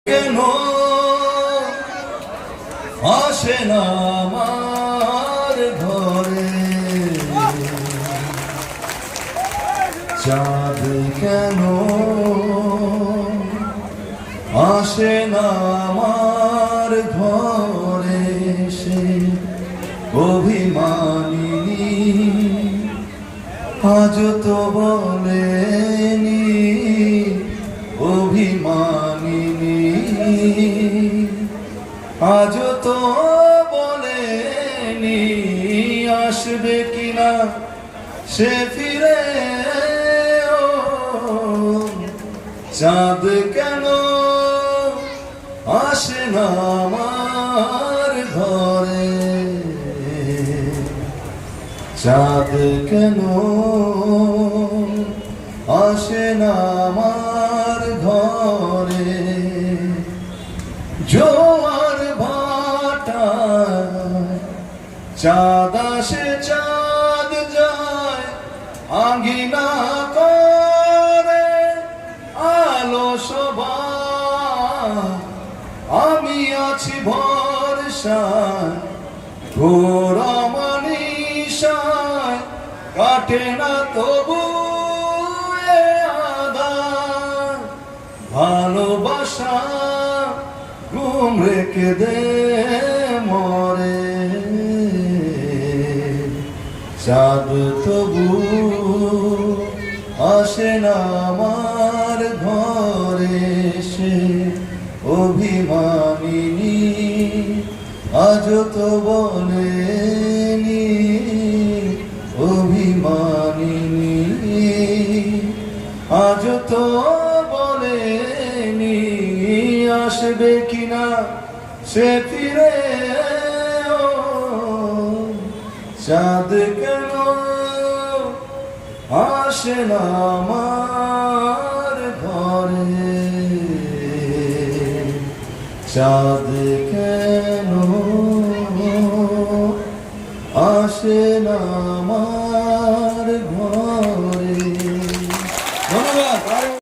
কেন আসে না আমার ঘরে, চাঁদ কেন আসে না আমার ঘরে, সে অভিমানী আজ তো বলেনি, অভিমানী আজ তো বলেনি আসবে কিনা সে ফিরে। ও চাঁদ কেন আসে না আমার ঘরে, চাঁদ কেন আসে না আমার ঘরে। জোয়ার ভাটা চাঁদ আসে চাঁদ যায়, আঙ্গিনা করে আলো শোভা, আমি আছি ভরসায় ঘোর মনীষায়, কাটে না তবু এ আধার, ভালোবাসা ঘুম রেখে দে মরে। চাঁদ তবু আসে না আমার ঘরে, সে অভিমানী আজ তো বলেনি, অভিমানী আজ তো বলেনি আসবে কিনা সে ফিরে। ও চাঁদ কেন আসে না আমার ঘরে, চাঁদ কেন আসে না আমার ঘরে।